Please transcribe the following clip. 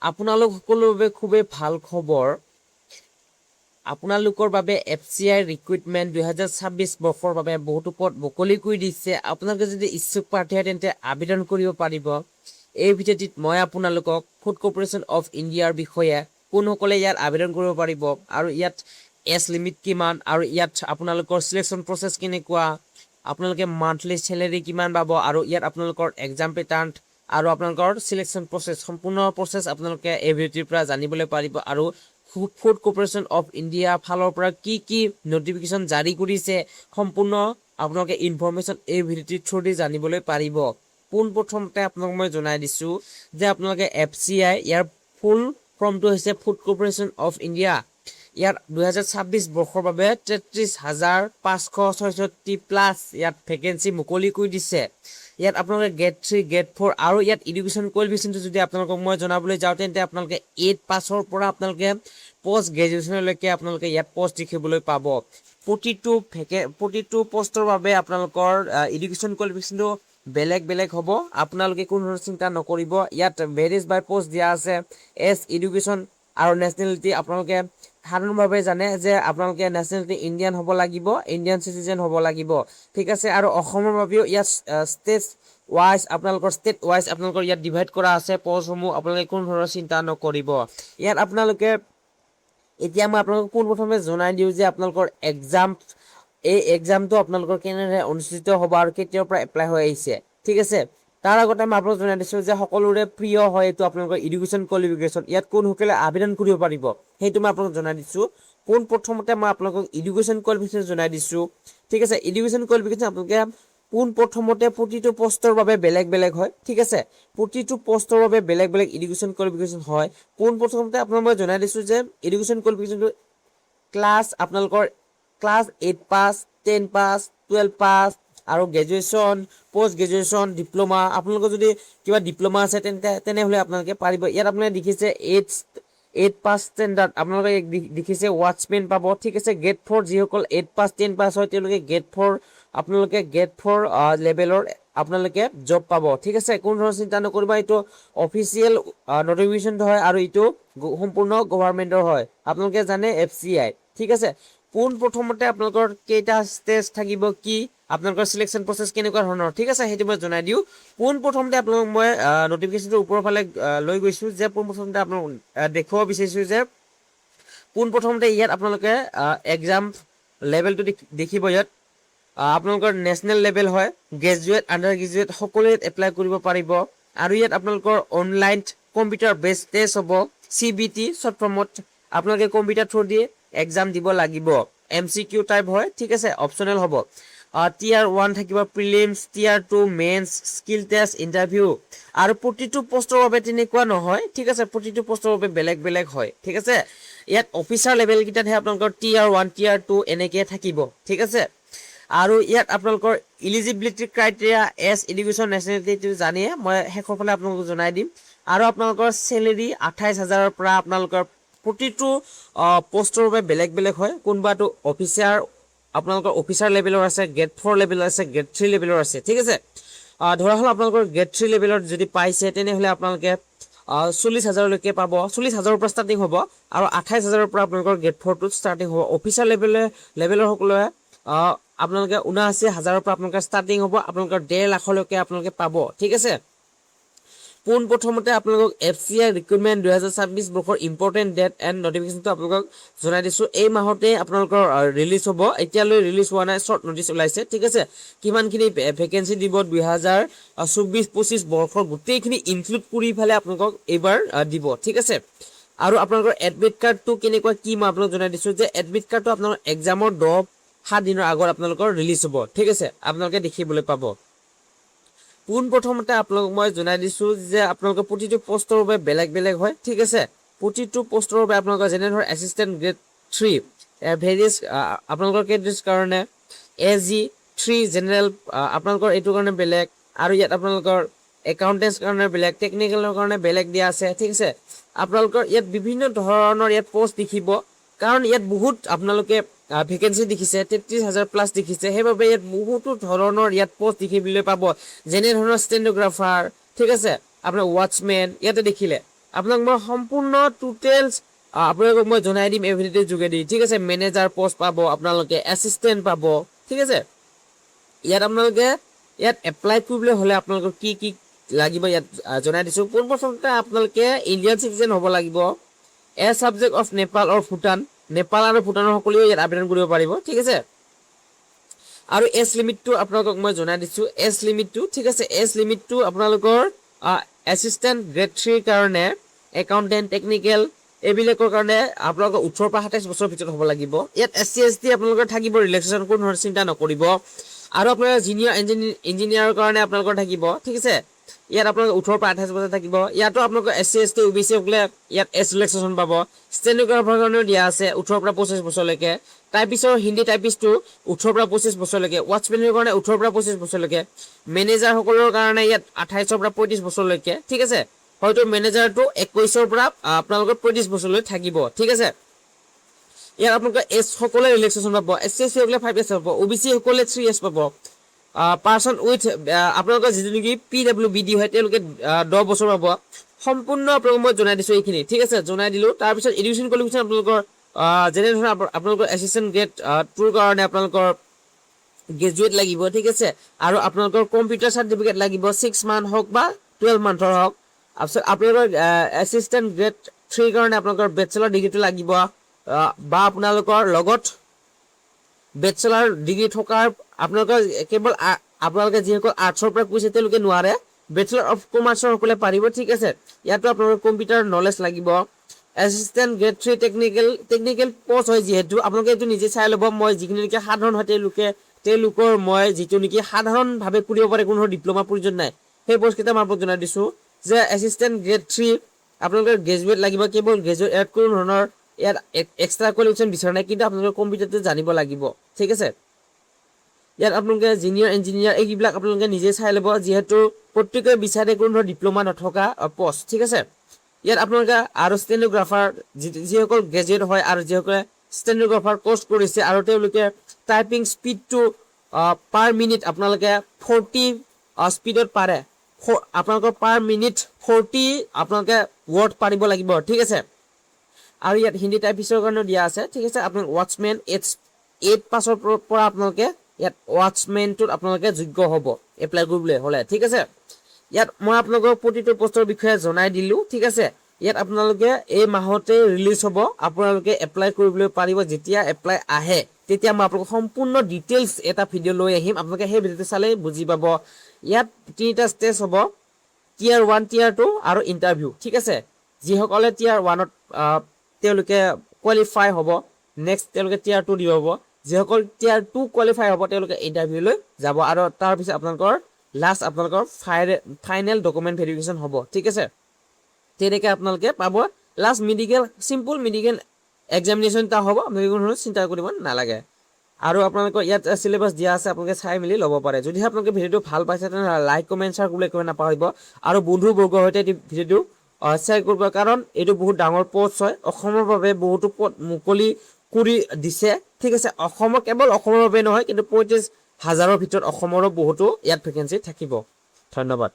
আপোনালোক সকলৰ বাবে খুবেই ভাল খবৰ। আপোনালোকৰ বাবে FCI ৰিক্ৰুইটমেণ্ট 2026 বৰ্ষৰ বাবে বহুতো পদ মুকলি কৰি দিছে। আপোনালোকে যদি ইচ্ছুক প্ৰাৰ্থী হয় তেন্তে আবেদন কৰিব পাৰিব। এই ভিডিঅ'টিত মই আপোনালোকক ফুড কৰ্পোৰেশ্যন অফ ইণ্ডিয়াৰ বিষয়ে কোনসকলে ইয়াত আবেদন কৰিব পাৰিব আৰু ইয়াত এজ লিমিট কিমান আৰু ইয়াত আপোনালোকৰ চিলেকশ্যন প্ৰচেছ কেনেকুৱা, আপোনালোকে মান্থলি চেলেৰি কিমান পাব আৰু ইয়াত আপোনালোকৰ এক্সাম পেটাৰ্ণ আৰু আপোনালোকৰ চিলেকশ্যন প্ৰচেছ সম্পূৰ্ণ প্ৰচেছ আপোনালোকে এই ভিডিঅ'টিৰ পৰা জানিবলৈ পাৰিব। আৰু ফুড কৰ্পোৰেশ্যন অফ ইণ্ডিয়া ফালৰ পৰা কি নটিফিকেশ্যন জাৰি কৰিছে সম্পূৰ্ণ আপোনালোকে ইনফৰমেশ্যন এই ভিডিঅ'টিৰ থ্ৰুদি জানিবলৈ পাৰিব। পোনপ্ৰথমতে আপোনালোক মই জনাই দিছোঁ যে আপোনালোকে FCI ইয়াৰ ফুল ফৰ্মটো হৈছে ফুড কৰ্পোৰেশ্যন অফ ইণ্ডিয়া। ইয়াত 2026 বৰ্ষৰ বাবে 33,566 প্লাছ ইয়াত ভেকেঞ্চি মুকলি কৰি দিছে। ইয়াত আপোনালোকে গ্ৰেড 3 গ্ৰেড 4 আৰু ইয়াত এডুকেশ্যন কোৱালিফিকেশ্যনটো যদি আপোনালোকক মই জনাবলৈ যাওঁ তেন্তে আপোনালোকে 8 পাছৰ পৰা আপোনালোকে পোষ্ট গ্ৰেজুৱেশ্যনলৈকে আপোনালোকে ইয়াত পোষ্ট দেখিবলৈ পাব। প্ৰতিটো পোষ্টৰ বাবে আপোনালোকৰ এডুকেশ্যন কোৱালিফিকেশ্যনটো বেলেগ বেলেগ হ'ব। আপোনালোকে কোনো ধৰণৰ চিন্তা নকৰিব। ইয়াত ভেৰিজ বাই পোষ্ট দিয়া আছে। এজ এডুকেশ্যন আৰু নেশ্যনেলিটি আপোনালোকে সাধাৰণভাৱে জানে যে আপোনালোকে নেশ্যনেলিটি ইণ্ডিয়ান হ'ব লাগিব, ইণ্ডিয়ান চিটিজেন হ'ব লাগিব, ঠিক আছে। আৰু অসমৰ বাবেও ইয়াত ষ্টেট ৱাইজ আপোনালোকৰ ইয়াত ডিভাইড কৰা আছে পষ্টসমূহ। আপোনালোকে কোনো ধৰণৰ চিন্তা নকৰিব। ইয়াত আপোনালোকে এতিয়া মই আপোনালোকক পোনপ্ৰথমে জনাই দিওঁ যে আপোনালোকৰ এই এক্সামটো আপোনালোকৰ কেনেদৰে অনুষ্ঠিত হ'ব আৰু কেতিয়াৰ পৰা এপ্লাই হৈ আহিছে, ঠিক আছে। তাৰ আগতে মই আপোনালোকক জনাই দিছোঁ যে সকলোৰে প্ৰিয় হয় এইটো আপোনালোকৰ এডুকেশ্যন কোৱালিফিকেশ্যন। ইয়াত কোনসকলে আবেদন কৰিব পাৰিব সেইটো মই আপোনালোকক জনাই দিছোঁ। পোনপ্ৰথমতে মই আপোনালোকক এডুকেশ্যন কোৱালিফিকেশ্যন জনাই দিছোঁ, ঠিক আছে। এডুকেশ্যন কোৱালিফিকেশ্যন আপোনালোকে পোনপ্ৰথমতে প্ৰতিটো পষ্টৰ বাবে বেলেগ বেলেগ হয়, ঠিক আছে। প্ৰতিটো পষ্টৰ বাবে বেলেগ বেলেগ এডুকেশ্যন কোৱালিফিকেশ্যন হয়। পোনপ্ৰথমতে আপোনাক মই জনাই দিছোঁ যে এডুকেশ্যন কোৱালিফিকেশ্যনটো আপোনালোকৰ ক্লাছ 8 পাছ, 10 পাছ, 12 পাছ আৰু গ্ৰেজুৱেশ্যন, পোষ্ট গ্ৰেজুৱেশ্যন, ডিপ্ল'মা। আপোনালোকৰ যদি কিবা ডিপ্ল'মা আছে তেনেহ'লে আপোনালোকে পাৰিব। ইয়াত আপোনালোকে দেখিছে 8 পাছ ষ্টেণ্ডাৰ্ড আপোনালোকে দেখিছে ৱাটছমেন পাব, ঠিক আছে। গ্ৰেড 4 যিসকল 8 পাছ 10 পাছ হয় তেওঁলোকে গ্ৰেড 4 লেভেলৰ আপোনালোকে জব পাব, ঠিক আছে। কোনো ধৰণৰ চিন্তা নকৰিবা। এইটো অফিচিয়েল নটিফিকেশ্যন হয় আৰু এইটো সম্পূৰ্ণ গভৰ্ণমেণ্টৰ হয়। আপোনালোকে জানে FCI, ঠিক আছে। পোনপ্ৰথমতে আপোনালোকৰ কেইটা ষ্টেজ থাকিব, কি আপোনালোকৰ চিলেকশ্যন প্ৰচেছ কেনেকুৱা ধৰণৰ, ঠিক আছে, সেইটো মই জনাই দিওঁ। পোনপ্ৰথমতে আপোনালোক মই নটিফিকেশ্যনটো ওপৰৰ ফালে লৈ গৈছোঁ যে পোনপ্ৰথমতে আপোনালোক দেখুৱাব বিচাৰিছোঁ যে পোনপ্ৰথমতে ইয়াত আপোনালোকে এক্সাম লেভেলটো দেখিব। ইয়াত আপোনালোকৰ নেশ্যনেল লেভেল হয়, গ্ৰেজুৱেট আণ্ডাৰ গ্ৰেজুৱেট সকলোৱে এপ্লাই কৰিব পাৰিব। আৰু ইয়াত আপোনালোকৰ অনলাইন কম্পিউটাৰ বেছ টেষ্ট হ'ব, CBT শ্বৰ্ট ফৰ্মত। আপোনালোকে কম্পিউটাৰ থ্ৰু দি এক্সাম দিব লাগিব। MCQ টাইপ হয়, ঠিক আছে, অপশ্যনেল হ'ব। Tier 1 থাকিব prelims, Tier 2 mains, skill test, interview. আৰু প্ৰতিটো পষ্টৰ বাবে তেনেকুৱা নহয়, ঠিক আছে। প্ৰতিটো পষ্টৰ বাবে বেলেগ বেলেগ হয়, ঠিক আছে। ইয়াত অফিচাৰ লেভেলকেইটাতহে আপোনালোকৰ Tier 1 Tier 2 এনেকৈ থাকিব, ঠিক আছে। আৰু ইয়াত আপোনালোকৰ eligibility criteria, as education, nationality জানিয়ে মই শেষৰ ফালে আপোনালোকক জনাই দিম। আৰু আপোনালোকৰ চেলেৰি 28,000ৰ পৰা আপোনালোকৰ প্ৰতিটো পষ্টৰ বাবে বেলেগ বেলেগ হয়। কোনোবাটো আপোনালোকৰ অফিচাৰ লেভেলৰ আছে, গ্ৰেড 4 লেভেলৰ আছে, গ্ৰেড 3 লেভেলৰ আছে, ঠিক আছে। ধৰা হ'ল আপোনালোকৰ গ্ৰেড 3 লেভেলত যদি পাইছে তেনেহ'লে আপোনালোকে 40,000লৈকে পাব। 40,000ৰ পৰা ষ্টাৰ্টিং হ'ব আৰু 28,000ৰ পৰা আপোনালোকৰ গ্ৰেড 4টোত ষ্টাৰ্টিং হ'ব। অফিচাৰ লেভেলৰ সকলোৱে আপোনালোকে 79,000ৰ পৰা আপোনালোকে ষ্টাৰ্টিং হ'ব। আপোনালোকৰ 1.5 লাখলৈকে আপোনালোকে পাব, ঠিক আছে। পোনপ্ৰথমতে আপোনালোকক FCI ৰিক্ৰুইটমেণ্ট 2026 বৰ্ষৰ ইম্পৰ্টেণ্ট ডেট এণ্ড নটিফিকেশ্যনটো আপোনালোকক জনাই দিছোঁ। এই মাহতে আপোনালোকৰ ৰিলিজ হ'ব। এতিয়ালৈ ৰিলিজ হোৱা নাই, শ্বৰ্ট নটিচ ওলাইছে, ঠিক আছে। কিমানখিনি ভেকেঞ্চি দিব 2024-25 বৰ্ষৰ গোটেইখিনি ইনক্লুড কৰি পেলাই আপোনালোকক এইবাৰ দিব, ঠিক আছে। আৰু আপোনালোকৰ এডমিট কাৰ্ডটো কেনেকুৱা কি মই আপোনালোকক জনাই দিছোঁ যে এডমিট কাৰ্ডটো আপোনালোকৰ এক্সামৰ 7 দিনৰ আগত আপোনালোকৰ ৰিলিজ হ'ব, ঠিক আছে। আপোনালোকে দেখিবলৈ পাব। পোনপ্ৰথমতে আপোনালোকক মই জনাই দিছোঁ যে আপোনালোকৰ প্ৰতিটো পষ্টৰ বাবে বেলেগ বেলেগ হয়, ঠিক আছে। প্ৰতিটো পষ্টৰ বাবে আপোনালোকৰ যেনে ধৰক এছিষ্টেণ্ট গ্ৰেড 3 ভেৰিয়াছ আপোনালোকৰ কেটেগৰীৰ কাৰণে, AG 3 জেনেৰেল আপোনালোকৰ এইটোৰ কাৰণে বেলেগ। আৰু ইয়াত আপোনালোকৰ একাউণ্টেন্টছ কাৰণে বেলেগ, টেকনিকেলৰ কাৰণে বেলেগ দিয়া আছে, ঠিক আছে। আপোনালোকৰ ইয়াত বিভিন্ন ধৰণৰ ইয়াত পষ্ট দেখিব, কাৰণ ইয়াত বহুত আপোনালোকে ভেকেঞ্চি দেখিছে 33,000 প্লাছ দেখিছে। সেইবাবে ইয়াত বহুতো ধৰণৰ ইয়াত পষ্ট দেখিবলৈ পাব, যেনে ধৰণৰ ষ্টেনোগ্ৰাফাৰ, ঠিক আছে, আপোনাৰ ৱাটছমেন ইয়াতে দেখিলে, আপোনাক মই সম্পূৰ্ণ টোটেলছ আপোনালোকক মই জনাই দিম এই ভিডিঅ'টোৰ যোগেদি, ঠিক আছে। মেনেজাৰ পষ্ট পাব, আপোনালোকে এছিষ্টেণ্ট পাব, ঠিক আছে। ইয়াত আপোনালোকে ইয়াত এপ্লাই কৰিবলৈ হ'লে আপোনালোকৰ কি কি লাগিব ইয়াত জনাই দিছোঁ। পোনপ্ৰথমতে আপোনালোকে ইণ্ডিয়ান চিটিজেন হ'ব লাগিব, এ ছাবজেক্ট অফ নেপাল অৰ ভূটান, নেপাল আৰু ভূটানৰ সকলোৱে ইয়াত আবেদন কৰিব পাৰিব, ঠিক আছে। আৰু এজ লিমিটটো আপোনালোকক মই জনাই দিছোঁ, এজ লিমিটটো, ঠিক আছে। এজ লিমিটটো আপোনালোকৰ এছিষ্টেণ্ট গ্ৰেড 3ৰ কাৰণে, একাউণ্টেণ্ট, টেকনিকেল এইবিলাকৰ কাৰণে আপোনালোকৰ 18 পৰা 27 বছৰৰ ভিতৰত হ'ব লাগিব। ইয়াত SC ST আপোনালোকৰ থাকিব, ৰিলেক্সেশ্যন কোনো ধৰণৰ চিন্তা নকৰিব। আৰু আপোনালোকৰ জিনিয়ৰ ইঞ্জিনিয়াৰৰ কাৰণে আপোনালোকৰ থাকিব, ঠিক আছে। ইয়াত আপোনালোকৰ 18 পৰা 28 বছৰ থাকিব। ইয়াতো আপোনালোকৰ SC ST OBC সকলে ইয়াত এজ ৰিলেক্সেশ্যন পাব। ষ্টেনোগ্ৰাফাৰ কাৰণেও দিয়া আছে 18 পৰা 25 বছৰলৈকে। টাইপিষ্টৰ হিন্দী টাইপিষ্টটো 18 পৰা 25 বছৰলৈকে। ৱাটছমেনৰ কাৰণে 18 পৰা 25 বছৰলৈকে। মেনেজাৰসকলৰ কাৰণে ইয়াত 28 পৰা 35 বছৰলৈকে, ঠিক আছে। হয়তো মেনেজাৰটো 21 পৰা আপোনালোকৰ 35 বছৰলৈ থাকিব, ঠিক আছে। ইয়াত আপোনালোকৰ এজ সকলে ৰিলেক্সেশ্যন পাব, SC ST সকলে 5 years পাব, OBC সকলে 3 years পাব। পাৰ্চন উইথ আপোনালোকৰ যিটো নেকি PWBD হয় তেওঁলোকে 10 বছৰ পাব। সম্পূৰ্ণ আপোনালোকক মই জনাই দিছোঁ এইখিনি, ঠিক আছে, জনাই দিলোঁ। তাৰপিছত এডুকেশ্যন কোৱালিফিকেশ্যন আপোনালোকৰ যেনেধৰণে আপোনালোকৰ এছিষ্টেণ্ট গ্ৰেড 2ৰ কাৰণে আপোনালোকৰ গ্ৰেজুৱেট লাগিব, ঠিক আছে। আৰু আপোনালোকৰ কম্পিউটাৰ চাৰ্টিফিকেট লাগিব, 6 মান্থ হওক বা 12 মান্থৰ হওক। তাৰপিছত আপোনালোকৰ এছিষ্টেণ্ট গ্ৰেড 3ৰ কাৰণে আপোনালোকৰ বেচেলৰ ডিগ্ৰীটো লাগিব, বা আপোনালোকৰ লগত বেচেলাৰ ডিগ্ৰী থকাৰ আপোনালোকৰ কেৱল আপোনালোকে যিসকল আৰ্টছৰ পৰা কৈছে তেওঁলোকে নোৱাৰে, বেচেলাৰ অফ কমাৰ্চৰ সকলে পাৰিব, ঠিক আছে। ইয়াতো আপোনালোকৰ কম্পিউটাৰ নলেজ লাগিব। এছিষ্টেণ্ট গ্ৰেড 3 টেকনিকেল পষ্ট হয় যিহেতু আপোনালোকে এইটো নিজে চাই ল'ব। মই যিখিনি নেকি সাধাৰণ হয় তেওঁলোকৰ মই যিটো নেকি সাধাৰণভাৱে কৰিব পাৰে, কোনো ডিপ্ল'মা প্ৰয়োজন নাই, সেই পষ্টকেইটা মই আপোনাক জনাই দিছোঁ যে এছিষ্টেণ্ট গ্ৰেড 3 আপোনালোকৰ গ্ৰেজুৱেট লাগিব, কেৱল গ্ৰেজুৱেট, ইয়াত কোনো ধৰণৰ ইয়াত এক্সট্ৰা কোৱালিফিকেশ্যন বিচৰা নাই, কিন্তু আপোনালোকৰ কম্পিউটাৰটো জানিব লাগিব, ঠিক আছে। ইয়াত আপোনালোকে জিনিয়ৰ ইঞ্জিনিয়াৰ এইবিলাক আপোনালোকে নিজে চাই ল'ব, যিহেতু প্ৰত্যেকে বিচাৰে কোনো ধৰণৰ ডিপ্ল'মা নথকা পষ্ট, ঠিক আছে। ইয়াত আপোনালোকে আৰু ষ্টেনোগ্ৰাফাৰ যিসকল গ্ৰেজুৱেট হয় আৰু যিসকলে ষ্টেনোগ্ৰাফাৰ কৰ্চ কৰিছে আৰু তেওঁলোকে টাইপিং স্পীডটো পাৰ মিনিট আপোনালোকে 40 স্পীডত পাৰে, আপোনালোকৰ পাৰ মিনিট 40 আপোনালোকে ৱৰ্ড পাৰিব লাগিব, ঠিক আছে। আৰু ইয়াত হিন্দী টাইপিষ্টৰ কাৰণেও দিয়া আছে, ঠিক আছে। আপোনালোক ৱাটছমেন 8 পাছৰ পৰা আপোনালোকে ইয়াত ৱাটছমেনটোত আপোনালোকে যোগ্য হ'ব এপ্লাই কৰিবলৈ হ'লে, ঠিক আছে। ইয়াত মই আপোনালোকক প্ৰতিটো পষ্টৰ বিষয়ে জনাই দিলোঁ, ঠিক আছে। ইয়াত আপোনালোকে এই মাহতে ৰিলিজ হ'ব, আপোনালোকে এপ্লাই কৰিবলৈ পাৰিব। যেতিয়া এপ্লাই আহে তেতিয়া মই আপোনালোকক সম্পূৰ্ণ ডিটেইলছ এটা ভিডিঅ' লৈ আহিম, আপোনালোকে সেই ভিডিঅ'টো চালেই বুজি পাব। ইয়াত 3টা ষ্টেজ হ'ব, Tier 1, Tier 2 আৰু ইণ্টাৰভিউ, ঠিক আছে। যিসকলে Tier 1ত তেওঁলোকে কোৱালিফাই হ'ব, নেক্সট তেওঁলোকে Tier 2 দিব হ'ব। যিসকল Tier 2 কোৱালিফাই হ'ব তেওঁলোকে ইণ্টাৰভিউলৈ যাব, আৰু তাৰপিছত আপোনালোকৰ লাষ্ট আপোনালোকৰ ফাইনেল ডকুমেণ্ট ভেৰিফিকেশ্যন হ'ব, ঠিক আছে। তেনেকৈ আপোনালোকে পাব। Last medical, simple medical examination এটা হ'ব, আপোনালোকে কোনো ধৰণৰ চিন্তা কৰিব নালাগে। আৰু আপোনালোকৰ ইয়াত চিলেবাছ দিয়া আছে, আপোনালোকে চাই মেলি ল'ব পাৰে। যদিহে আপোনালোকে ভিডিঅ'টো ভাল পাইছে তেনেহ'লে লাইক, কমেণ্ট, শ্বেয়াৰ কৰিবলৈ একেবাৰে নাপাহৰিব। আৰু বন্ধুবৰ্গৰ সৈতে ভিডিঅ'টো শ্বেয়াৰ কৰিব, কাৰণ এইটো বহুত ডাঙৰ পষ্ট হয়, অসমৰ বাবে বহুতো পদ মুকলি কৰি দিছে, ঠিক আছে। কেৱল অসমৰ বাবে নহয়, কিন্তু 35,000ৰ ভিতৰত অসমৰো বহুতো ইয়াত ভেকেঞ্চি থাকিব। ধন্যবাদ।